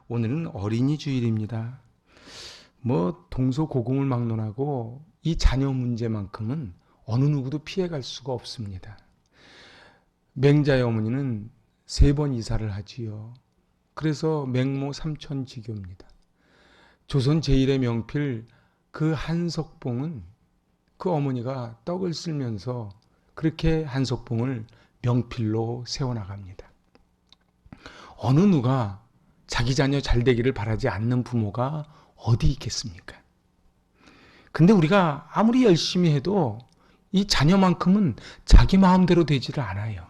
오늘은 어린이 주일입니다. 동서고금을 막론하고 이 자녀 문제만큼은 어느 누구도 피해갈 수가 없습니다. 맹자의 어머니는 3번 이사를 하지요. 그래서 맹모 삼천지교입니다. 조선 제1의 명필 그 한석봉은 그 어머니가 떡을 쓸면서 그렇게 한석봉을 명필로 세워나갑니다. 어느 누가 자기 자녀 잘 되기를 바라지 않는 부모가 어디 있겠습니까? 근데 우리가 아무리 열심히 해도 이 자녀만큼은 자기 마음대로 되지를 않아요.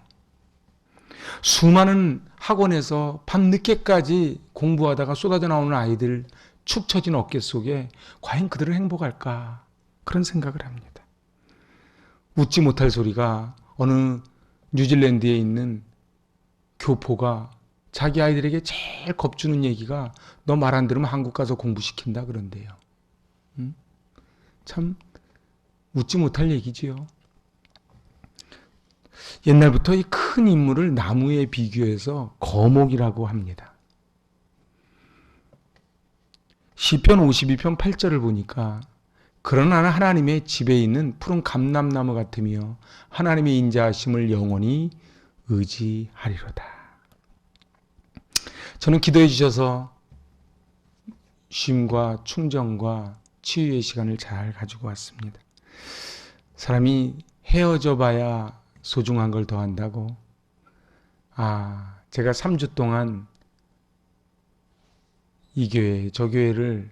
수많은 학원에서 밤늦게까지 공부하다가 쏟아져 나오는 아이들 축 처진 어깨 속에 과연 그들은 행복할까? 그런 생각을 합니다. 웃지 못할 소리가 어느 뉴질랜드에 있는 교포가 자기 아이들에게 제일 겁주는 얘기가 너 말 안 들으면 한국 가서 공부시킨다 그런대요. 참 웃지 못할 얘기지요. 옛날부터 이 큰 인물을 나무에 비교해서 거목이라고 합니다. 시편 52편 8절을 보니까 그러나 하나님의 집에 있는 푸른 감람나무 같으며 하나님의 인자하심을 영원히 의지하리로다. 저는 기도해 주셔서 쉼과 충정과 치유의 시간을 잘 가지고 왔습니다. 사람이 헤어져 봐야 소중한 걸 더한다고. 제가 3주 동안 이 교회, 저 교회를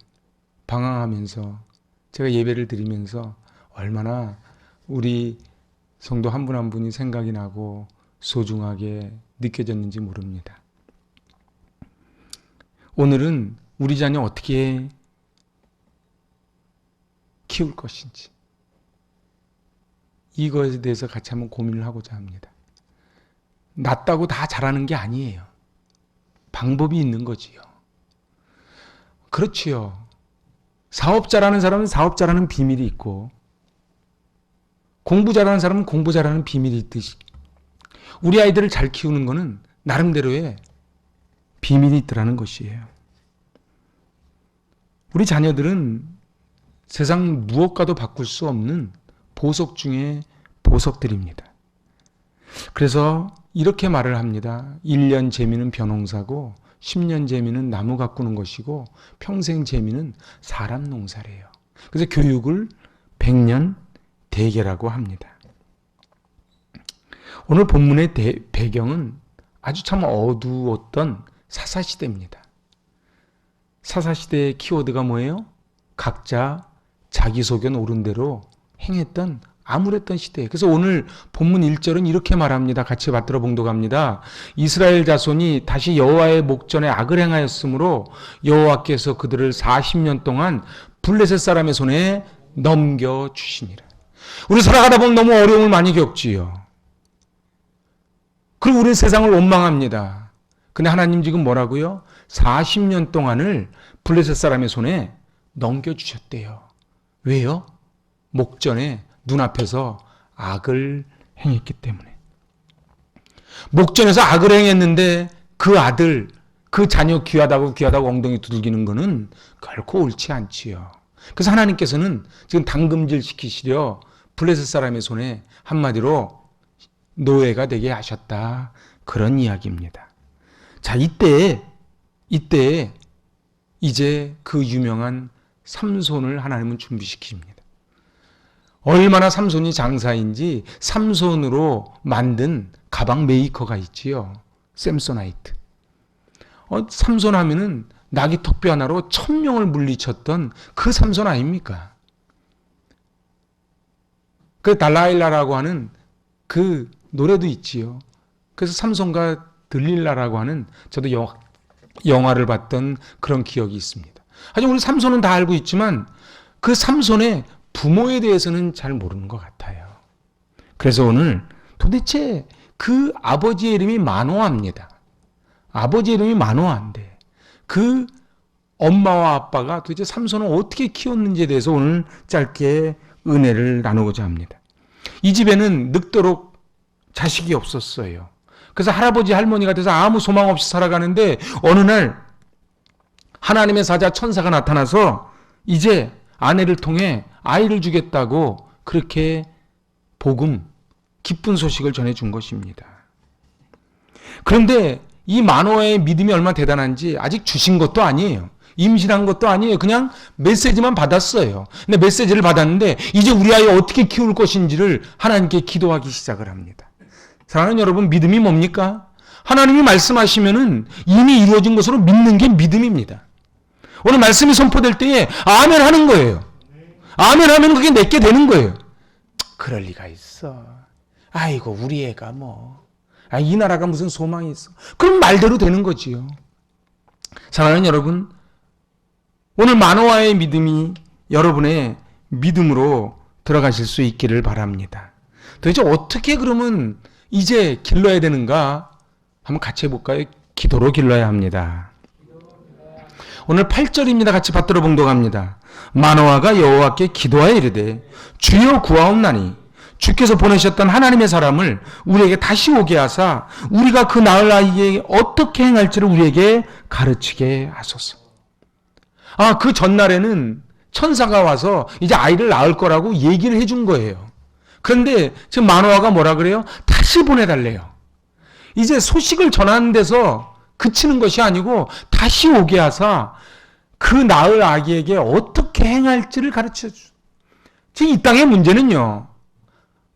방황하면서 제가 예배를 드리면서 얼마나 우리 성도 한 분 한 분이 생각이 나고 소중하게 느껴졌는지 모릅니다. 오늘은 우리 자녀 어떻게 키울 것인지 이거에 대해서 같이 한번 고민을 하고자 합니다. 낫다고 다 잘하는 게 아니에요. 방법이 있는 거지요. 그렇지요. 사업 잘하는 사람은 사업 잘하는 비밀이 있고 공부 잘하는 사람은 공부 잘하는 비밀이 있듯이 우리 아이들을 잘 키우는 거는 나름대로의 비밀이 있더라는 것이에요. 우리 자녀들은 세상 무엇과도 바꿀 수 없는 보석 중에 보석들입니다. 그래서 이렇게 말을 합니다. 1년 재미는 벼농사고 10년 재미는 나무 가꾸는 것이고 평생 재미는 사람 농사래요. 그래서 교육을 100년 대계라고 합니다. 오늘 본문의 배경은 아주 참 어두웠던 사사시대입니다. 사사시대의 키워드가 뭐예요? 각자 자기 소견 옳은 대로 행했던 암울했던 시대. 그래서 오늘 본문 1절은 이렇게 말합니다. 같이 받들어 봉독합니다. 이스라엘 자손이 다시 여호와의 목전에 악을 행하였으므로 여호와께서 그들을 40년 동안 블레셋 사람의 손에 넘겨주시니라. 우리 살아가다 보면 너무 어려움을 많이 겪지요. 그리고 우리 세상을 원망합니다. 근데 하나님 지금 뭐라고요? 40년 동안을 블레셋 사람의 손에 넘겨주셨대요. 왜요? 목전에 눈앞에서 악을 행했기 때문에. 목전에서 악을 행했는데 그 아들, 그 자녀 귀하다고 엉덩이 두들기는 거는 결코 옳지 않지요. 그래서 하나님께서는 지금 당금질 시키시려 블레셋 사람의 손에 한마디로 노예가 되게 하셨다. 그런 이야기입니다. 자, 이때 이제 그 유명한 삼손을 하나님은 준비시킵니다. 얼마나 삼손이 장사인지 삼손으로 만든 가방 메이커가 있지요. 샘소나이트. 삼손 하면은 나귀 턱뼈 하나로 1000명을 물리쳤던 그 삼손 아닙니까? 그 달라일라라고 하는 그 노래도 있지요. 그래서 삼손과 들릴라라고 하는 저도 영화를 봤던 그런 기억이 있습니다. 하지만 우리 삼손은 다 알고 있지만 그 삼손의 부모에 대해서는 잘 모르는 것 같아요. 그래서 오늘 도대체 그 아버지의 이름이 마노아입니다. 아버지의 이름이 마노아인데 그 엄마와 아빠가 도대체 삼손을 어떻게 키웠는지에 대해서 오늘 짧게 은혜를 나누고자 합니다. 이 집에는 늙도록 자식이 없었어요. 그래서 할아버지 할머니가 돼서 아무 소망 없이 살아가는데 어느 날 하나님의 사자 천사가 나타나서 이제 아내를 통해 아이를 주겠다고 그렇게 기쁜 소식을 전해준 것입니다. 그런데 이 마노아의 믿음이 얼마나 대단한지 아직 주신 것도 아니에요. 임신한 것도 아니에요. 그냥 메시지만 받았어요. 근데 메시지를 받았는데 이제 우리 아이 어떻게 키울 것인지를 하나님께 기도하기 시작을 합니다. 사랑하는 여러분, 믿음이 뭡니까? 하나님이 말씀하시면은 이미 이루어진 것으로 믿는 게 믿음입니다. 오늘 말씀이 선포될 때에 아멘 하는 거예요. 아멘 하면 그게 내게 되는 거예요. 그럴 리가 있어. 아이고 우리 애가 이 나라가 무슨 소망이 있어. 그럼 말대로 되는 거지요. 사랑하는 여러분, 오늘 마노아의 믿음이 여러분의 믿음으로 들어가실 수 있기를 바랍니다. 도대체 어떻게 그러면 이제 길러야 되는가? 한번 같이 해볼까요? 기도로 길러야 합니다. 오늘 8절입니다. 같이 받들어 봉독합니다. 마노아가 여호와께 기도하여 이르되 주여 구하옵나니 주께서 보내셨던 하나님의 사람을 우리에게 다시 오게 하사 우리가 그 낳을 아이에게 어떻게 행할지를 우리에게 가르치게 하소서. 그 전날에는 천사가 와서 이제 아이를 낳을 거라고 얘기를 해준 거예요. 그런데 지금 마노아가 뭐라 그래요? 다시 보내달래요. 이제 소식을 전하는 데서 그치는 것이 아니고 다시 오게 하사 그 낳을 아기에게 어떻게 행할지를 가르쳐 주. 지금 이 땅의 문제는요,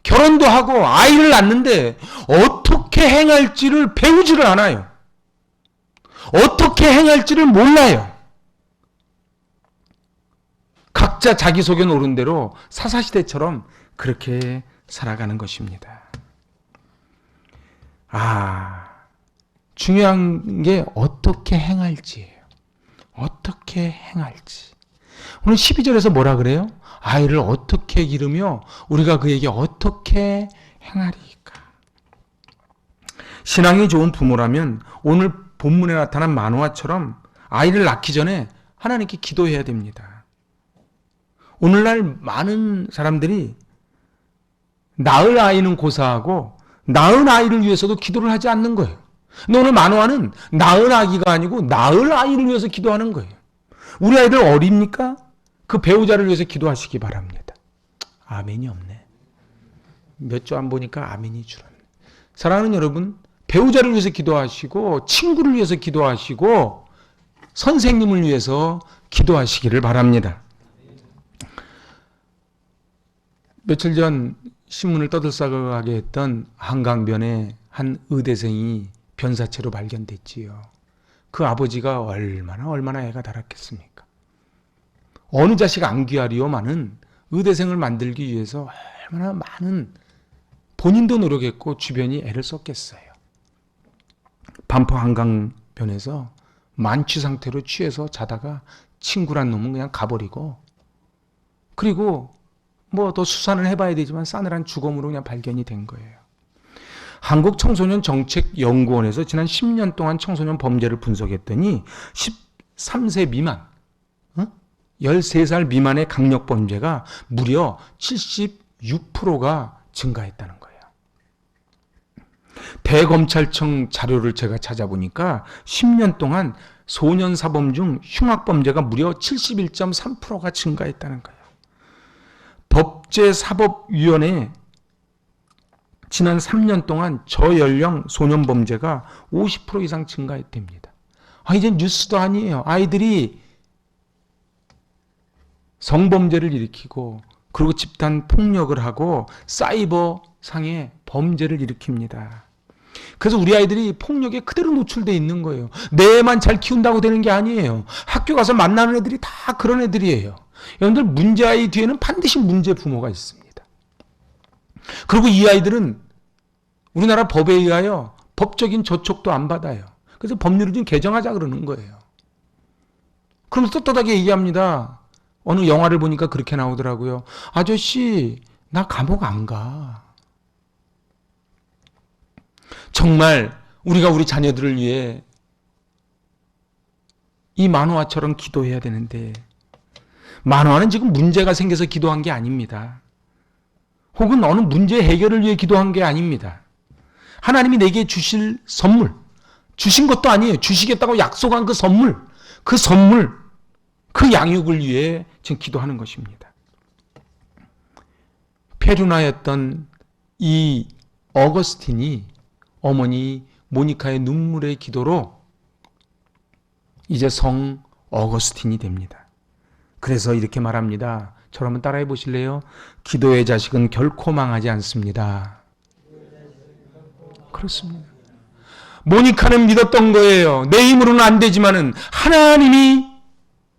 결혼도 하고 아이를 낳는데 어떻게 행할지를 배우지를 않아요. 어떻게 행할지를 몰라요. 각자 자기 속에 노른 대로 사사시대처럼 그렇게 살아가는 것입니다. 중요한 게 어떻게 행할지예요. 어떻게 행할지. 오늘 12절에서 뭐라 그래요? 아이를 어떻게 기르며 우리가 그에게 어떻게 행하리까. 신앙이 좋은 부모라면 오늘 본문에 나타난 마노아처럼 아이를 낳기 전에 하나님께 기도해야 됩니다. 오늘날 많은 사람들이 낳을 아이는 고사하고 낳은 아이를 위해서도 기도를 하지 않는 거예요. 근데 오늘 마노아는 낳은 아기가 아니고 낳을 아이를 위해서 기도하는 거예요. 우리 아이들 어립니까? 그 배우자를 위해서 기도하시기 바랍니다. 아멘이 없네. 몇 주 안 보니까 아멘이 줄었네. 사랑하는 여러분, 배우자를 위해서 기도하시고 친구를 위해서 기도하시고 선생님을 위해서 기도하시기를 바랍니다. 며칠 전 신문을 떠들썩하게 했던 한강변에 한 의대생이 변사체로 발견됐지요. 그 아버지가 얼마나 애가 달았겠습니까? 어느 자식 안 귀하리요마는 의대생을 만들기 위해서 얼마나 많은 본인도 노력했고 주변이 애를 썼겠어요. 반포 한강변에서 만취 상태로 취해서 자다가 친구란 놈은 그냥 가버리고, 그리고 더 수사는 해봐야 되지만 싸늘한 주검으로 그냥 발견이 된 거예요. 한국청소년정책연구원에서 지난 10년 동안 청소년 범죄를 분석했더니 13세 미만, 13살 미만의 강력범죄가 무려 76%가 증가했다는 거예요. 대검찰청 자료를 제가 찾아보니까 10년 동안 소년사범 중 흉악범죄가 무려 71.3%가 증가했다는 거예요. 법제사법위원회 지난 3년 동안 저연령 소년범죄가 50% 이상 증가했답니다. 이제 뉴스도 아니에요. 아이들이 성범죄를 일으키고 그리고 집단 폭력을 하고 사이버상의 범죄를 일으킵니다. 그래서 우리 아이들이 폭력에 그대로 노출되어 있는 거예요. 내 애만 잘 키운다고 되는 게 아니에요. 학교 가서 만나는 애들이 다 그런 애들이에요. 여러분들, 문제 아이 뒤에는 반드시 문제 부모가 있습니다. 그리고 이 아이들은 우리나라 법에 의하여 법적인 저촉도 안 받아요. 그래서 법률을 좀 개정하자 그러는 거예요. 그러면서 떳떳하게 얘기합니다. 어느 영화를 보니까 그렇게 나오더라고요. 아저씨, 나 감옥 안 가. 정말 우리가 우리 자녀들을 위해 이 마노아처럼 기도해야 되는데, 마노아는 지금 문제가 생겨서 기도한 게 아닙니다. 혹은 어느 문제 해결을 위해 기도한 게 아닙니다. 하나님이 내게 주실 선물, 주신 것도 아니에요. 주시겠다고 약속한 그 선물, 그 선물, 그 양육을 위해 지금 기도하는 것입니다. 페루나였던 이 어거스틴이 어머니 모니카의 눈물의 기도로 이제 성 어거스틴이 됩니다. 그래서 이렇게 말합니다. 저를 한번 따라해 보실래요? 기도의 자식은 결코 망하지 않습니다. 그렇습니다. 모니카는 믿었던 거예요. 내 힘으로는 안 되지만은 하나님이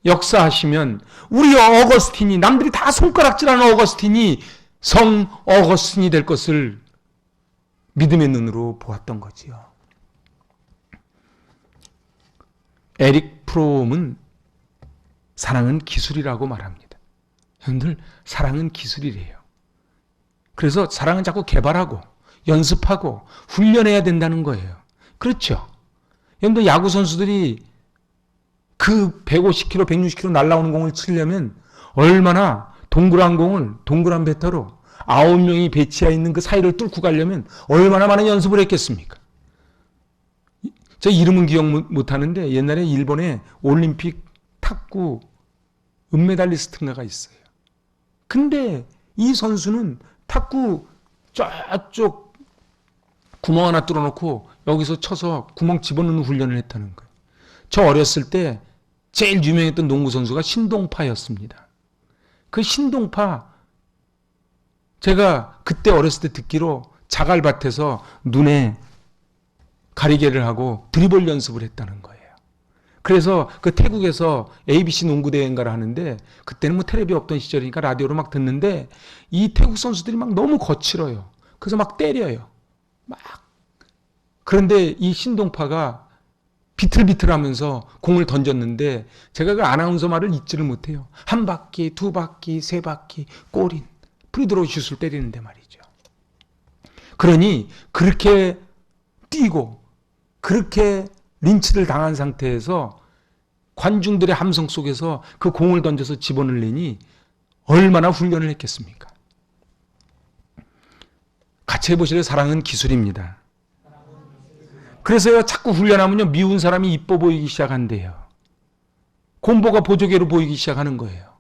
역사하시면 우리 어거스틴이, 남들이 다 손가락질하는 어거스틴이 성 어거스틴이 될 것을 믿음의 눈으로 보았던 거지요. 에릭 프롬은 사랑은 기술이라고 말합니다. 여러분들, 사랑은 기술이래요. 그래서 사랑은 자꾸 개발하고 연습하고 훈련해야 된다는 거예요. 그렇죠? 여러분들, 야구 선수들이 그 150km, 160km 날아오는 공을 치려면 얼마나 동그란 공을 동그란 배터로 9명이 배치해 있는 그 사이를 뚫고 가려면 얼마나 많은 연습을 했겠습니까? 제 이름은 기억 못하는데 옛날에 일본에 올림픽 탁구 은메달리스트인가가 있어요. 근데 이 선수는 탁구 저쪽 구멍 하나 뚫어놓고 여기서 쳐서 구멍 집어넣는 훈련을 했다는 거예요. 저 어렸을 때 제일 유명했던 농구 선수가 신동파였습니다. 그 신동파, 제가 그때 어렸을 때 듣기로 자갈밭에서 눈에 가리개를 하고 드리블 연습을 했다는 거예요. 그래서 그 태국에서 ABC 농구대회인가를 하는데, 그때는 뭐 텔레비 없던 시절이니까 라디오로 막 듣는데, 이 태국 선수들이 막 너무 거칠어요. 그래서 막 때려요. 막. 그런데 이 신동파가 비틀비틀하면서 공을 던졌는데, 제가 그 아나운서 말을 잊지를 못해요. 한 바퀴, 두 바퀴, 세 바퀴, 골인. 프리드로우 슛을 때리는데 말이죠. 그러니 그렇게 뛰고 그렇게 린치를 당한 상태에서 관중들의 함성 속에서 그 공을 던져서 집어넣으니 얼마나 훈련을 했겠습니까? 같이 해보실래요? 사랑은 기술입니다. 그래서요, 자꾸 훈련하면요, 미운 사람이 이뻐 보이기 시작한대요. 곰보가 보조개로 보이기 시작하는 거예요.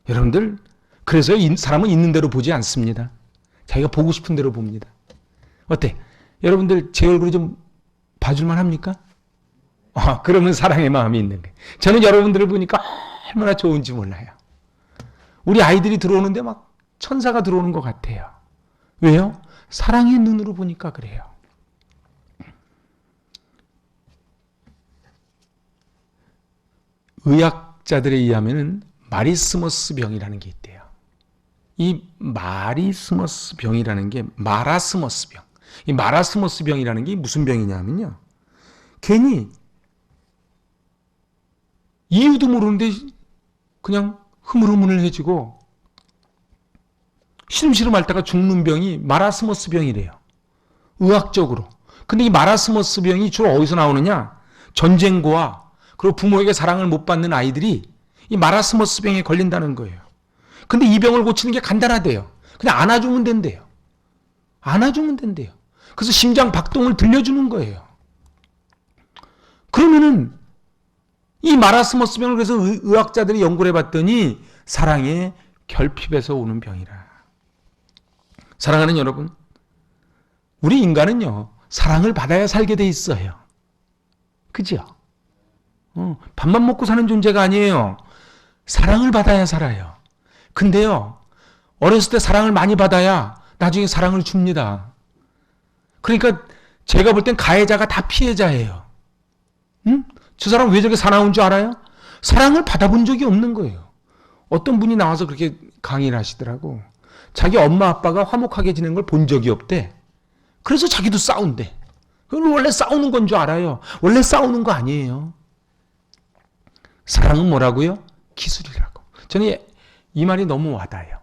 여러분들, 그래서 사람은 있는 대로 보지 않습니다. 자기가 보고 싶은 대로 봅니다. 어때? 여러분들 제 얼굴이 좀 봐줄만 합니까? 그러면 사랑의 마음이 있는 거예요. 저는 여러분들을 보니까 얼마나 좋은지 몰라요. 우리 아이들이 들어오는데 막 천사가 들어오는 것 같아요. 왜요? 사랑의 눈으로 보니까 그래요. 의학자들에 의하면 마리스머스 병이라는 게 있대요. 이 마리스머스 병이라는 게 마라스머스 병. 이 마라스머스 병이라는 게 무슨 병이냐면요, 괜히 이유도 모르는데 그냥 흐물흐물해지고 시름시름 앓다가 죽는 병이 마라스머스 병이래요, 의학적으로. 근데 이 마라스머스 병이 주로 어디서 나오느냐? 전쟁고와 그리고 부모에게 사랑을 못 받는 아이들이 이 마라스머스 병에 걸린다는 거예요. 근데 이 병을 고치는 게 간단하대요. 그냥 안아주면 된대요. 안아주면 된대요. 그래서 심장 박동을 들려주는 거예요. 그러면은 이 마라스머스 병을 그래서 의학자들이 연구를 해봤더니 사랑의 결핍에서 오는 병이라. 사랑하는 여러분, 우리 인간은요, 사랑을 받아야 살게 돼 있어요. 그죠? 밥만 먹고 사는 존재가 아니에요. 사랑을 받아야 살아요. 근데요, 어렸을 때 사랑을 많이 받아야 나중에 사랑을 줍니다. 그러니까 제가 볼 땐 가해자가 다 피해자예요. 응? 저 사람 왜 저렇게 사나운 줄 알아요? 사랑을 받아본 적이 없는 거예요. 어떤 분이 나와서 그렇게 강의를 하시더라고. 자기 엄마 아빠가 화목하게 지내는 걸 본 적이 없대. 그래서 자기도 싸운대. 그걸 원래 싸우는 건 줄 알아요. 원래 싸우는 거 아니에요. 사랑은 뭐라고요? 기술이라고. 저는 이 말이 너무 와닿아요.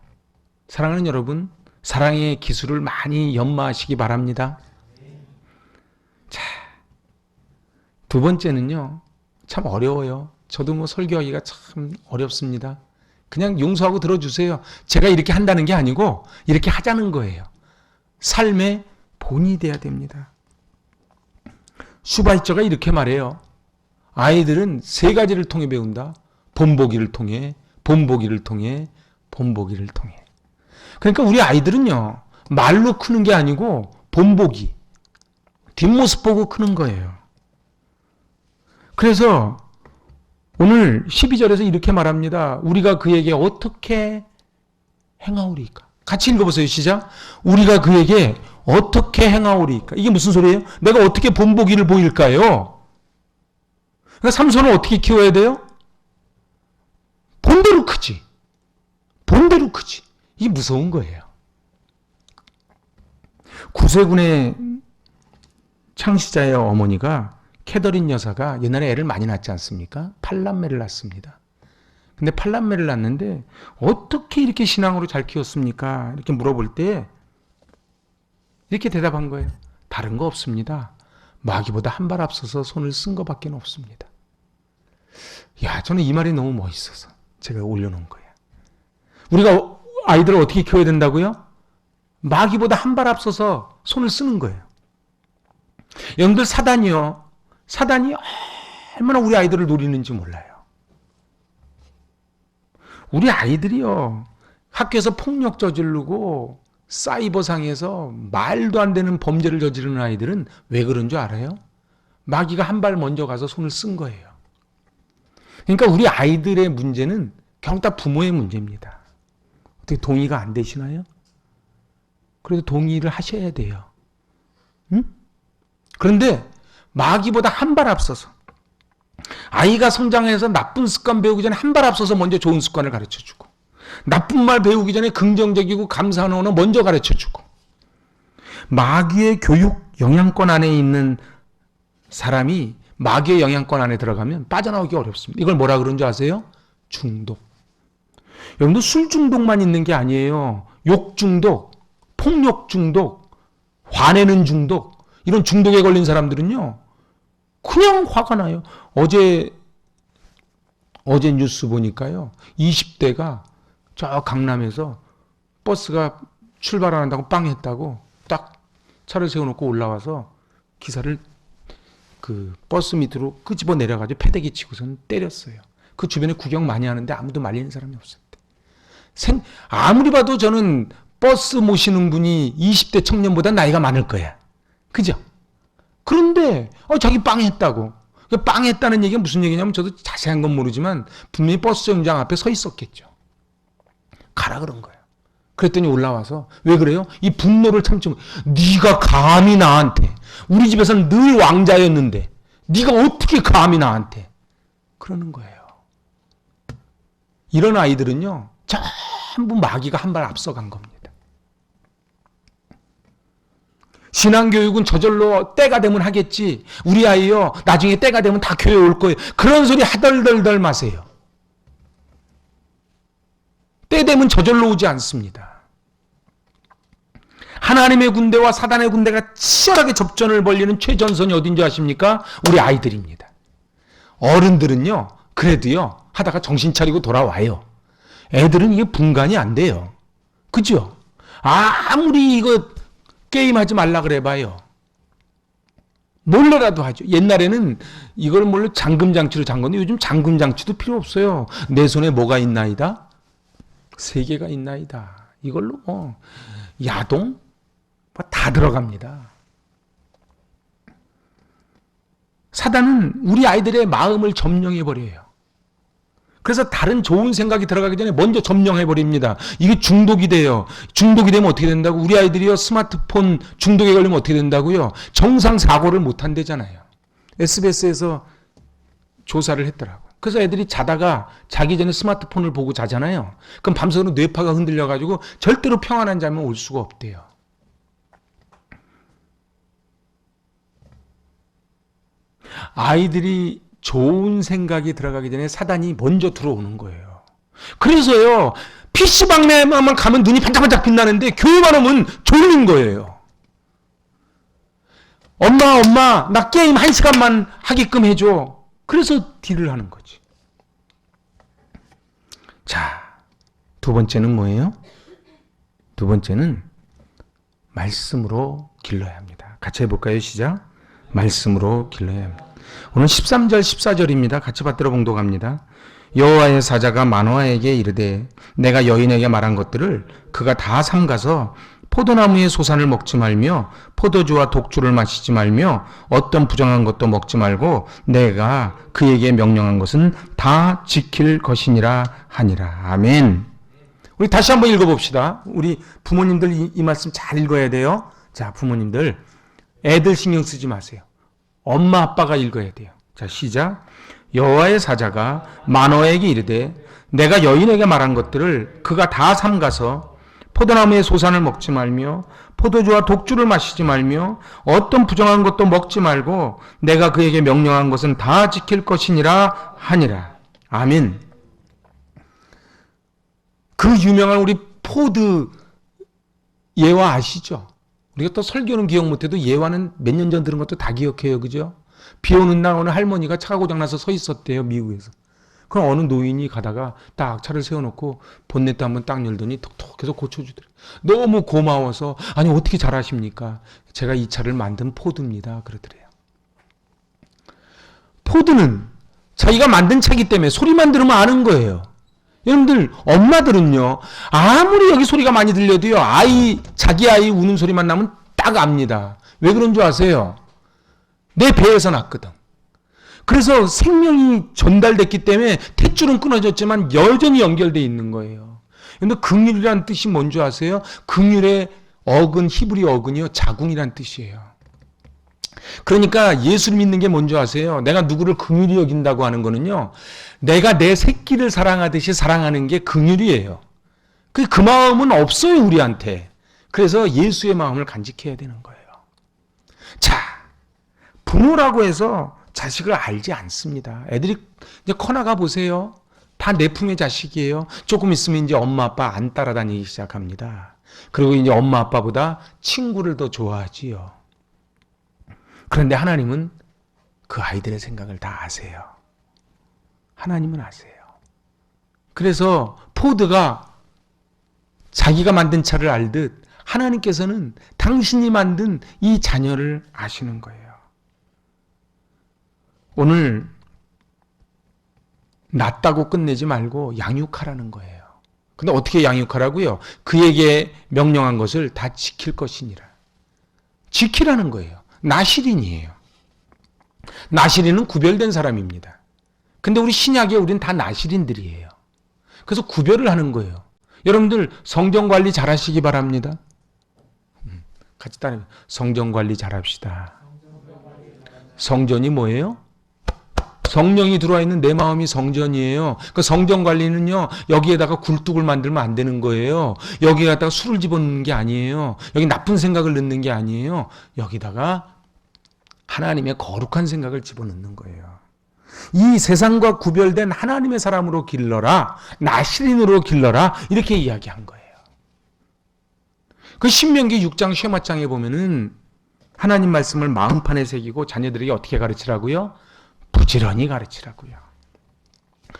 사랑하는 여러분, 사랑의 기술을 많이 연마하시기 바랍니다. 자, 두 번째는요, 참 어려워요. 저도 뭐 설교하기가 참 어렵습니다. 그냥 용서하고 들어주세요. 제가 이렇게 한다는 게 아니고 이렇게 하자는 거예요. 삶의 본이 돼야 됩니다. 슈바이처가 이렇게 말해요. 아이들은 세 가지를 통해 배운다. 본보기를 통해, 본보기를 통해, 본보기를 통해. 그러니까 우리 아이들은요, 말로 크는 게 아니고 본보기, 뒷모습 보고 크는 거예요. 그래서 오늘 12절에서 이렇게 말합니다. 우리가 그에게 어떻게 행하오리까? 같이 읽어보세요. 시작. 우리가 그에게 어떻게 행하오리까? 이게 무슨 소리예요? 내가 어떻게 본보기를 보일까요? 그러니까 삼손을 어떻게 키워야 돼요? 본대로 크지. 본대로 크지. 이게 무서운 거예요. 구세군의 창시자의 어머니가 캐더린 여사가 옛날에 애를 많이 낳지 않습니까? 8남매를 낳습니다. 근데 8남매를 낳는데 어떻게 이렇게 신앙으로 잘 키웠습니까? 이렇게 물어볼 때 이렇게 대답한 거예요. 다른 거 없습니다. 마귀보다 한 발 앞서서 손을 쓴 것밖에 없습니다. 야, 저는 이 말이 너무 멋있어서 제가 올려놓은 거예요. 우리가 아이들을 어떻게 키워야 된다고요? 마귀보다 한 발 앞서서 손을 쓰는 거예요. 여러분들 사단이 얼마나 우리 아이들을 노리는지 몰라요. 우리 아이들이요, 학교에서 폭력 저지르고 사이버상에서 말도 안 되는 범죄를 저지르는 아이들은 왜 그런 줄 알아요? 마귀가 한 발 먼저 가서 손을 쓴 거예요. 그러니까 우리 아이들의 문제는 결국 다 부모의 문제입니다. 어떻게 동의가 안 되시나요? 그래도 동의를 하셔야 돼요. 응? 그런데 마귀보다 한 발 앞서서 아이가 성장해서 나쁜 습관 배우기 전에 한 발 앞서서 먼저 좋은 습관을 가르쳐주고 나쁜 말 배우기 전에 긍정적이고 감사하는 언어 먼저 가르쳐주고 마귀의 교육 영향권 안에 있는 사람이 마귀의 영향권 안에 들어가면 빠져나오기 어렵습니다. 이걸 뭐라 그런 줄 아세요? 중독. 여러분들 술 중독만 있는 게 아니에요. 욕 중독, 폭력 중독, 화내는 중독, 이런 중독에 걸린 사람들은요, 그냥 화가 나요. 어제 뉴스 보니까요, 20대가 저 강남에서 버스가 출발 안 한다고 빵 했다고 딱 차를 세워놓고 올라와서 기사를 그 버스 밑으로 끄집어 내려가지고 패대기 치고선 때렸어요. 그 주변에 구경 많이 하는데 아무도 말리는 사람이 없었대. 아무리 봐도 저는 버스 모시는 분이 20대 청년보다 나이가 많을 거야. 그죠? 그런데 자기 빵 했다고. 빵 했다는 얘기가 무슨 얘기냐면 저도 자세한 건 모르지만 분명히 버스 정장 앞에 서 있었겠죠. 가라 그런 거예요. 그랬더니 올라와서 왜 그래요? 이 분노를 참지 못. 네가 감히 나한테, 우리 집에서는 늘 왕자였는데 네가 어떻게 감히 나한테 그러는 거예요. 이런 아이들은요, 전부 마귀가 한 발 앞서간 겁니다. 신앙교육은 저절로 때가 되면 하겠지. 우리 아이요, 나중에 때가 되면 다 교회 올 거예요. 그런 소리 하덜덜덜 마세요. 때 되면 저절로 오지 않습니다. 하나님의 군대와 사단의 군대가 치열하게 접전을 벌이는 최전선이 어딘지 아십니까? 우리 아이들입니다. 어른들은요, 그래도요, 하다가 정신 차리고 돌아와요. 애들은 이게 분간이 안 돼요. 그죠? 아무리 이거 게임하지 말라 그래봐요. 몰래라도 하죠. 옛날에는 이걸 몰래 잠금장치로 잠궜는데 요즘 잠금장치도 필요 없어요. 내 손에 뭐가 있나이다? 세계가 있나이다. 이걸로 야동? 다 들어갑니다. 사단은 우리 아이들의 마음을 점령해버려요. 그래서 다른 좋은 생각이 들어가기 전에 먼저 점령해버립니다. 이게 중독이 돼요. 중독이 되면 어떻게 된다고? 우리 아이들이요, 스마트폰 중독에 걸리면 어떻게 된다고요? 정상 사고를 못 한대잖아요. SBS에서 조사를 했더라고요. 그래서 애들이 자다가 자기 전에 스마트폰을 보고 자잖아요. 그럼 밤새도록 뇌파가 흔들려가지고 절대로 평안한 잠은 올 수가 없대요. 아이들이 좋은 생각이 들어가기 전에 사단이 먼저 들어오는 거예요. 그래서요, PC방에만 가면 눈이 반짝반짝 빛나는데 교회만 오면 졸린 거예요. 엄마, 나 게임 1시간만 하게끔 해줘. 그래서 딜을 하는 거지. 자, 두 번째는 뭐예요? 두 번째는 말씀으로 길러야 합니다. 같이 해볼까요? 시작. 말씀으로 길러야 합니다. 오늘 13절 14절입니다. 같이 받들어 봉독합니다. 여호와의 사자가 마노아에게 이르되 내가 여인에게 말한 것들을 그가 다 삼가서 포도나무의 소산을 먹지 말며 포도주와 독주를 마시지 말며 어떤 부정한 것도 먹지 말고 내가 그에게 명령한 것은 다 지킬 것이니라 하니라. 아멘. 우리 다시 한번 읽어봅시다. 우리 부모님들 이 말씀 잘 읽어야 돼요. 자, 부모님들 애들 신경 쓰지 마세요. 엄마 아빠가 읽어야 돼요. 자, 시작. 여호와의 사자가 마노아에게 이르되 내가 여인에게 말한 것들을 그가 다 삼가서 포도나무의 소산을 먹지 말며 포도주와 독주를 마시지 말며 어떤 부정한 것도 먹지 말고 내가 그에게 명령한 것은 다 지킬 것이니라 하니라. 아멘. 그 유명한 우리 포드 예화 아시죠? 우리가 또 설교는 기억 못해도 예화는 몇 년 전 들은 것도 다 기억해요. 그죠? 비 오는 날 어느 할머니가 차가 고장나서 서 있었대요. 미국에서. 그럼 어느 노인이 가다가 딱 차를 세워놓고 본네트 한번 딱 열더니 톡톡해서 고쳐주더래요. 너무 고마워서 아니 어떻게 잘하십니까? 제가 이 차를 만든 포드입니다. 그러더래요. 포드는 자기가 만든 차이기 때문에 소리만 들으면 아는 거예요. 여러분들 엄마들은요 아무리 여기 소리가 많이 들려도요 자기 아이 우는 소리만 나면 딱 압니다. 왜 그런 줄 아세요? 내 배에서 났거든. 그래서 생명이 전달됐기 때문에 탯줄은 끊어졌지만 여전히 연결되어 있는 거예요. 그런데 긍휼이라는 뜻이 뭔지 아세요? 긍휼의 어근, 히브리 어근이요 자궁이란 뜻이에요. 그러니까 예수를 믿는 게 뭔지 아세요? 내가 누구를 긍휼히 여긴다고 하는 거는요 내가 내 새끼를 사랑하듯이 사랑하는 게 긍휼이에요. 그 마음은 없어요 우리한테. 그래서 예수의 마음을 간직해야 되는 거예요. 자, 부모라고 해서 자식을 알지 않습니다. 애들이 이제 커나가 보세요. 다 내 품의 자식이에요. 조금 있으면 이제 엄마 아빠 안 따라다니기 시작합니다. 그리고 이제 엄마 아빠보다 친구를 더 좋아하지요. 그런데 하나님은 그 아이들의 생각을 다 아세요. 하나님은 아세요. 그래서 포드가 자기가 만든 차를 알듯 하나님께서는 당신이 만든 이 자녀를 아시는 거예요. 오늘 낳았다고 끝내지 말고 양육하라는 거예요. 근데 어떻게 양육하라고요? 그에게 명령한 것을 다 지킬 것이니라. 지키라는 거예요. 나실인이에요. 나실인은 구별된 사람입니다. 근데 우리 신약에 우린 다 나실인들이에요. 그래서 구별을 하는 거예요. 여러분들 성경 관리 잘 하시기 바랍니다. 같이 따라 성경 관리 잘 합시다. 성전이 뭐예요? 성령이 들어와 있는 내 마음이 성전이에요. 그 성전 관리는요, 여기에다가 굴뚝을 만들면 안 되는 거예요. 여기에다가 술을 집어넣는 게 아니에요. 여기 나쁜 생각을 넣는 게 아니에요. 여기다가 하나님의 거룩한 생각을 집어넣는 거예요. 이 세상과 구별된 하나님의 사람으로 길러라. 나실인으로 길러라. 이렇게 이야기한 거예요. 그 신명기 6장 쉐마장에 보면은 하나님 말씀을 마음판에 새기고 자녀들에게 어떻게 가르치라고요? 부지런히 가르치라고요.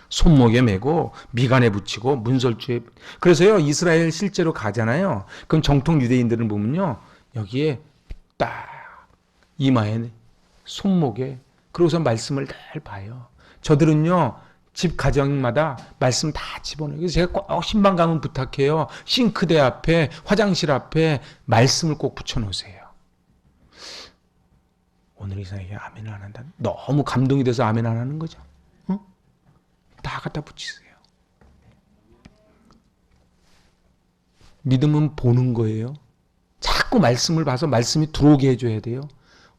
손목에 메고 미간에 붙이고 문설주에. 그래서요 이스라엘 실제로 가잖아요. 그럼 정통 유대인들은 보면요 여기에 딱 이마에 손목에 그러고서 말씀을 잘 봐요. 저들은요 집 가정마다 말씀 다 집어넣어요. 그래서 제가 꼭 신방 가면 부탁해요. 싱크대 앞에 화장실 앞에 말씀을 꼭 붙여놓으세요. 오늘 이상하게 아멘을 안 한다. 너무 감동이 돼서 아멘 안 하는 거죠. 응? 다 갖다 붙이세요. 믿음은 보는 거예요. 자꾸 말씀을 봐서 말씀이 들어오게 해줘야 돼요.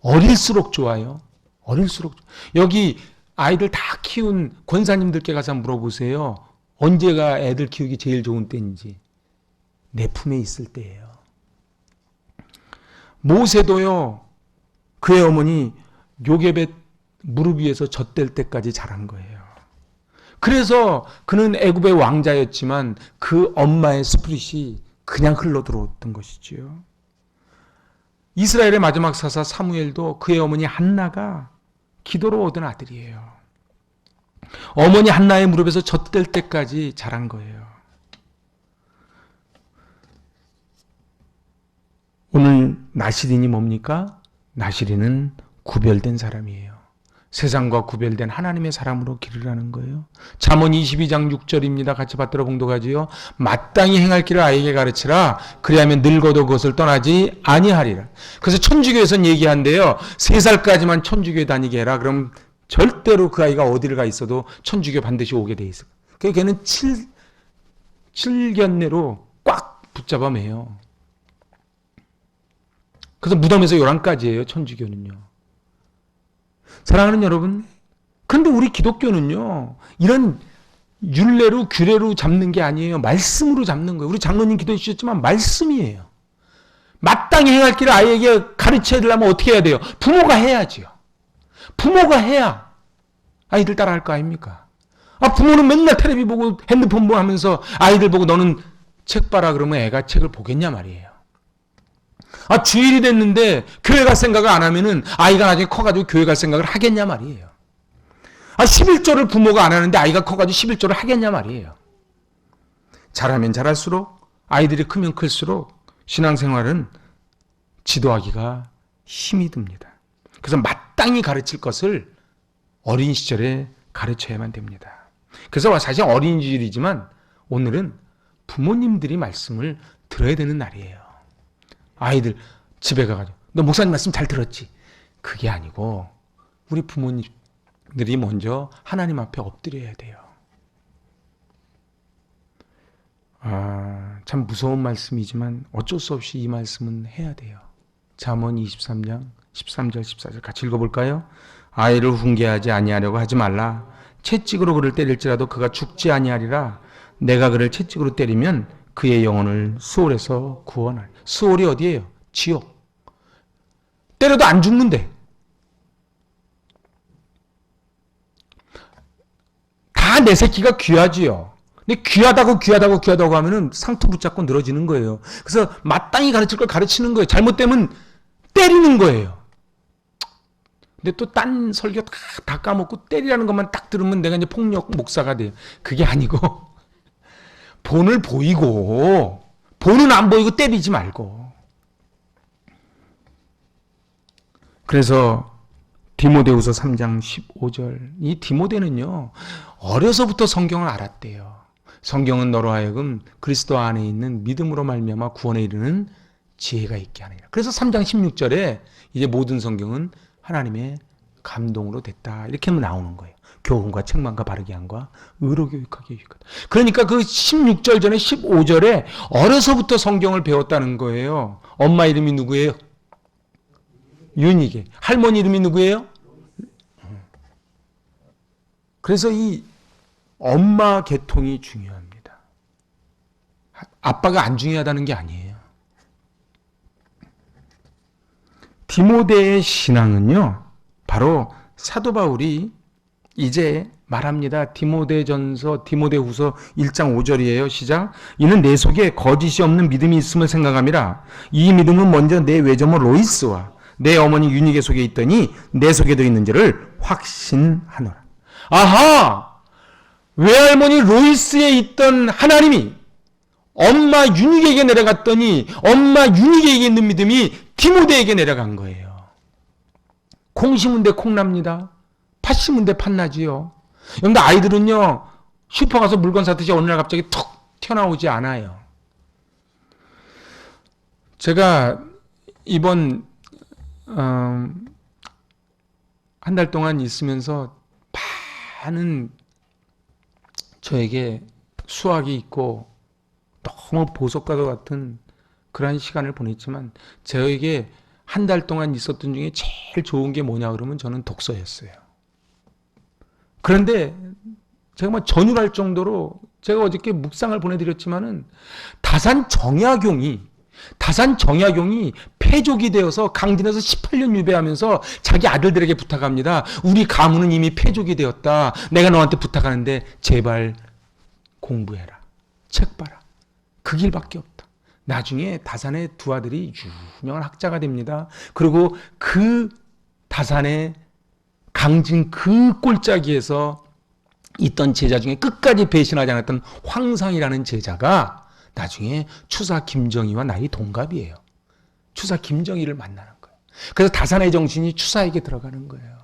어릴수록 좋아요. 어릴수록. 여기 아이들 다 키운 권사님들께 가서 물어보세요. 언제가 애들 키우기 제일 좋은 때인지. 내 품에 있을 때예요. 모세도요. 그의 어머니 요게벳 무릎 위에서 젖될 때까지 자란 거예요. 그래서 그는 애굽의 왕자였지만 그 엄마의 스피릿이 그냥 흘러 들어왔던 것이지요. 이스라엘의 마지막 사사 사무엘도 그의 어머니 한나가 기도로 얻은 아들이에요. 어머니 한나의 무릎에서 젖될 때까지 자란 거예요. 오늘 나실인이 뭡니까? 나실인은 구별된 사람이에요. 세상과 구별된 하나님의 사람으로 기르라는 거예요. 잠언 22장 6절입니다. 같이 받들어 봉독하지요. 마땅히 행할 길을 아이에게 가르치라. 그리하면 늙어도 그것을 떠나지 아니하리라. 그래서 천주교에서는 얘기한대요. 3살까지만 천주교에 다니게 해라. 그럼 절대로 그 아이가 어디를 가 있어도 천주교 반드시 오게 돼 있어요. 그래서 걔는 7견 내로 꽉 붙잡아 매요. 그래서 무덤에서 요란까지예요. 천주교는요. 사랑하는 여러분, 그런데 우리 기독교는요, 이런 율례로 규례로 잡는 게 아니에요. 말씀으로 잡는 거예요. 우리 장로님 기도해 주셨지만 말씀이에요. 마땅히 행할 길을 아이에게 가르쳐야 되려면 어떻게 해야 돼요? 부모가 해야지요. 부모가 해야 아이들 따라할 거 아닙니까? 부모는 맨날 텔레비 보고 핸드폰 보고 하면서 아이들 보고 너는 책 봐라 그러면 애가 책을 보겠냐 말이에요. 주일이 됐는데 교회 갈 생각을 안 하면은 아이가 나중에 커가지고 교회 갈 생각을 하겠냐 말이에요. 11조를 부모가 안 하는데 아이가 커가지고 11조를 하겠냐 말이에요. 잘하면 잘할수록, 아이들이 크면 클수록 신앙생활은 지도하기가 힘이 듭니다. 그래서 마땅히 가르칠 것을 어린 시절에 가르쳐야만 됩니다. 그래서 사실 어린 시절이지만 오늘은 부모님들이 말씀을 들어야 되는 날이에요. 아이들 집에 가가지고 너 목사님 말씀 잘 들었지? 그게 아니고 우리 부모님들이 먼저 하나님 앞에 엎드려야 돼요. 참 무서운 말씀이지만 어쩔 수 없이 이 말씀은 해야 돼요. 잠언 23장 13절 14절 같이 읽어볼까요? 아이를 훈계하지 아니하려고 하지 말라. 채찍으로 그를 때릴지라도 그가 죽지 아니하리라. 내가 그를 채찍으로 때리면 그의 영혼을 수월에서 구원하리. 수월이 어디예요? 지옥. 때려도 안 죽는데. 다 내 새끼가 귀하지요. 근데 귀하다고 하면은 상투 붙잡고 늘어지는 거예요. 그래서 마땅히 가르칠 걸 가르치는 거예요. 잘못되면 때리는 거예요. 근데 또 딴 설교 다 까먹고 때리라는 것만 딱 들으면 내가 이제 폭력 목사가 돼요. 그게 아니고 본을 보이고 본은 안 보이고 때리지 말고. 그래서 디모데후서 3장 15절 이 디모데는요 어려서부터 성경을 알았대요. 성경은 너로 하여금 그리스도 안에 있는 믿음으로 말미암아 구원에 이르는 지혜가 있게 하느니라. 그래서 3장 16절에 이제 모든 성경은 하나님의 감동으로 됐다 이렇게 나오는 거예요. 교훈과 책망과 바르게 함과 의로 교육하게 유익하다. 그러니까 그 16절 전에 15절에 어려서부터 성경을 배웠다는 거예요. 엄마 이름이 누구예요? 윤희계. 할머니 이름이 누구예요? 그래서 이 엄마 계통이 중요합니다. 아빠가 안 중요하다는 게 아니에요. 디모데의 신앙은요, 바로 사도 바울이 이제 말합니다. 디모데전서, 디모데후서 1장 5절이에요. 시작. 이는 내 속에 거짓이 없는 믿음이 있음을 생각함이라. 이 믿음은 먼저 내 외조모 로이스와 내 어머니 유니게 속에 있더니 내 속에도 있는지를 확신하노라. 아하! 외할머니 로이스에 있던 하나님이 엄마 유니게에게 내려갔더니 엄마 유니게에게 있는 믿음이 디모데에게 내려간 거예요. 콩 심은 데 콩납니다. 팥 심은 데 팥나지요. 여러분들 아이들은요 슈퍼 가서 물건 사듯이 어느 날 갑자기 툭 튀어나오지 않아요. 제가 이번 한 달 동안 있으면서 많은 저에게 수학이 있고 너무 보석과도 같은 그런 시간을 보냈지만 저에게 한 달 동안 있었던 중에 제일 좋은 게 뭐냐 그러면 저는 독서였어요. 그런데 제가 막 전율할 정도로 제가 어저께 묵상을 보내드렸지만은 다산 정약용이 폐족이 되어서 강진에서 18년 유배하면서 자기 아들들에게 부탁합니다. 우리 가문은 이미 폐족이 되었다. 내가 너한테 부탁하는데 제발 공부해라. 책 봐라. 그 길밖에 없다. 나중에 다산의 두 아들이 유명한 학자가 됩니다. 그리고 그 다산의 강진 그 꼴짜기에서 있던 제자 중에 끝까지 배신하지 않았던 황상이라는 제자가 나중에 추사 김정희와 나이 동갑이에요. 추사 김정희를 만나는 거예요. 그래서 다산의 정신이 추사에게 들어가는 거예요.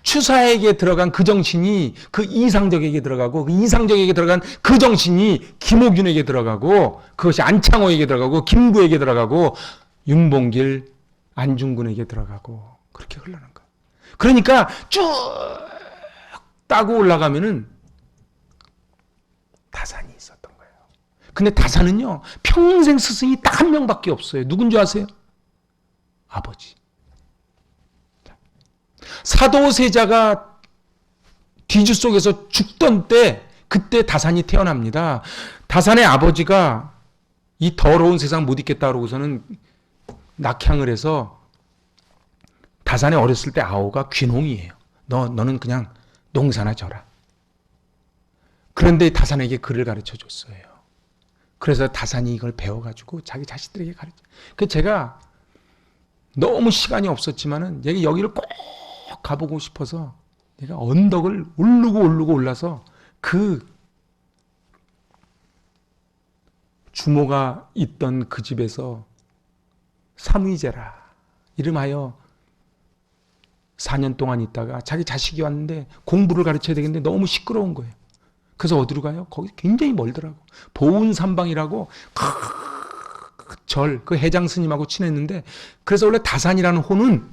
추사에게 들어간 그 정신이 그 이상적에게 들어가고, 그 이상적에게 들어간 그 정신이 김옥균에게 들어가고, 그것이 안창호에게 들어가고, 김구에게 들어가고, 윤봉길, 안중근에게 들어가고, 그렇게 흘러는 거예요. 그러니까 쭉 따고 올라가면은 다산이 있었던 거예요. 근데 다산은요, 평생 스승이 딱 한 명밖에 없어요. 누군지 아세요? 아버지. 사도세자가 뒤주 속에서 죽던 때, 그때 다산이 태어납니다. 다산의 아버지가 이 더러운 세상 못 있겠다 그러고서는 낙향을 해서, 다산에 어렸을 때 아오가 귀농이에요. 너는 그냥 농사나 져라. 그런데 다산에게 글을 가르쳐 줬어요. 그래서 다산이 이걸 배워가지고 자기 자식들에게 가르쳐. 그 제가 너무 시간이 없었지만은 여기를 꼭 가보고 싶어서 내가 언덕을 오르고 올라서 그 주모가 있던 그 집에서 삼위제라 이름하여 4년 동안 있다가 자기 자식이 왔는데 공부를 가르쳐야 되겠는데 너무 시끄러운 거예요. 그래서 어디로 가요? 거기 굉장히 멀더라고. 보은삼방이라고 그 해장 스님하고 친했는데, 그래서 원래 다산이라는 호는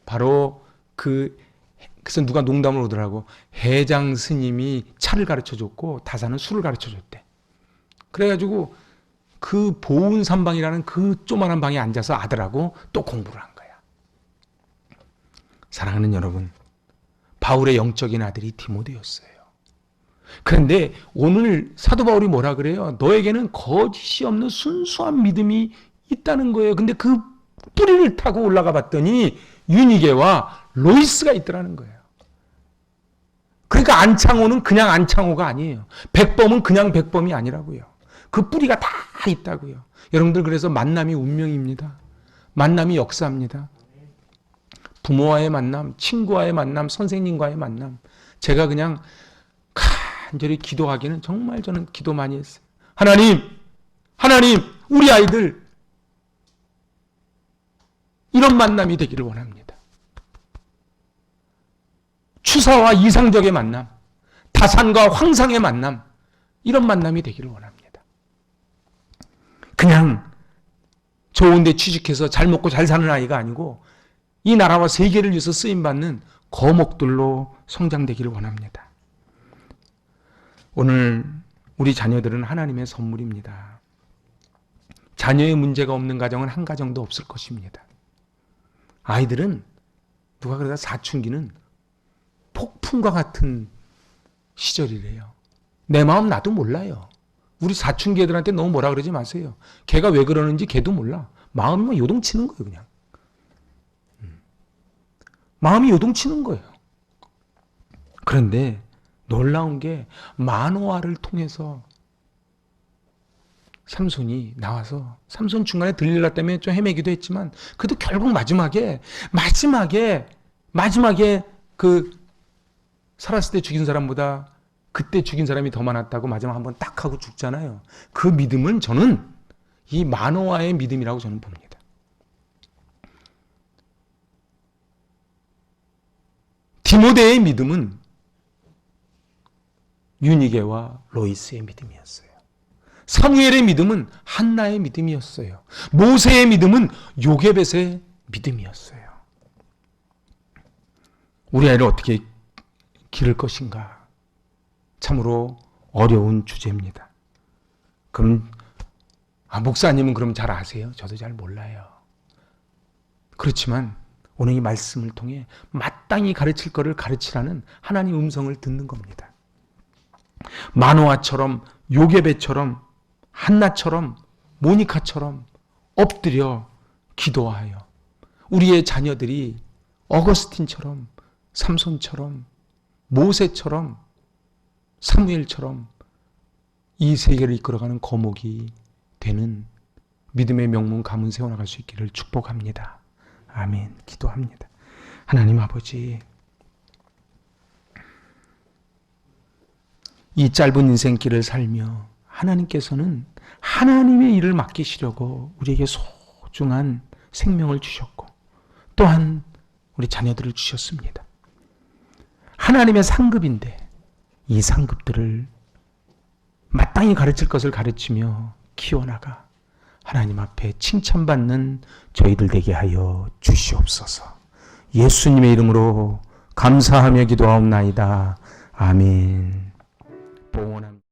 바로 그래서 누가 농담을 오더라고. 해장 스님이 차를 가르쳐 줬고 다산은 술을 가르쳐 줬대. 그래가지고 그 보은삼방이라는 그 조만한 방에 앉아서 아들하고 또 공부를 한 거야. 사랑하는 여러분, 바울의 영적인 아들이 디모데였어요. 그런데 오늘 사도 바울이 뭐라 그래요? 너에게는 거짓이 없는 순수한 믿음이 있다는 거예요. 근데 그 뿌리를 타고 올라가 봤더니 유니게와 로이스가 있더라는 거예요. 그러니까 안창호는 그냥 안창호가 아니에요. 백범은 그냥 백범이 아니라고요. 그 뿌리가 다 있다고요. 여러분들, 그래서 만남이 운명입니다. 만남이 역사입니다. 부모와의 만남, 친구와의 만남, 선생님과의 만남. 제가 그냥 간절히 기도하기는 정말 저는 기도 많이 했어요. 하나님, 우리 아이들 이런 만남이 되기를 원합니다. 추사와 이상적의 만남, 다산과 황상의 만남, 이런 만남이 되기를 원합니다. 그냥 좋은 데 취직해서 잘 먹고 잘 사는 아이가 아니고 이 나라와 세계를 위해서 쓰임받는 거목들로 성장되기를 원합니다. 오늘 우리 자녀들은 하나님의 선물입니다. 자녀의 문제가 없는 가정은 한 가정도 없을 것입니다. 아이들은 누가 그러다 사춘기는 폭풍과 같은 시절이래요. 내 마음 나도 몰라요. 우리 사춘기 애들한테 너무 뭐라 그러지 마세요. 걔가 왜 그러는지 걔도 몰라. 마음이 막 요동치는 거예요, 그냥. 마음이 요동치는 거예요. 그런데 놀라운 게 마노아를 통해서 삼손이 나와서, 삼손 중간에 들릴라 때문에 좀 헤매기도 했지만 그래도 결국 마지막에 그 살았을 때 죽인 사람보다 그때 죽인 사람이 더 많았다고 마지막 한번 딱 하고 죽잖아요. 그 믿음은 저는 이 마노아의 믿음이라고 저는 봅니다. 디모데의 믿음은 유니게와 로이스의 믿음이었어요. 사무엘의 믿음은 한나의 믿음이었어요. 모세의 믿음은 요게벳의 믿음이었어요. 우리 아이를 어떻게 기를 것인가? 참으로 어려운 주제입니다. 그럼 목사님은 그럼 잘 아세요? 저도 잘 몰라요. 그렇지만 오늘 이 말씀을 통해 마땅히 가르칠 것을 가르치라는 하나님의 음성을 듣는 겁니다. 마노아처럼, 요게벳처럼, 한나처럼, 모니카처럼 엎드려 기도하여 우리의 자녀들이 어거스틴처럼, 삼손처럼, 모세처럼, 사무엘처럼 이 세계를 이끌어가는 거목이 되는 믿음의 명문 가문 세워나갈 수 있기를 축복합니다. 아멘. 기도합니다. 하나님 아버지, 이 짧은 인생길을 살며 하나님께서는 하나님의 일을 맡기시려고 우리에게 소중한 생명을 주셨고 또한 우리 자녀들을 주셨습니다. 하나님의 상급인데 이 상급들을 마땅히 가르칠 것을 가르치며 키워나가 하나님 앞에 칭찬받는 저희들 되게 하여 주시옵소서. 예수님의 이름으로 감사하며 기도하옵나이다. 아멘. 봉헌합니다.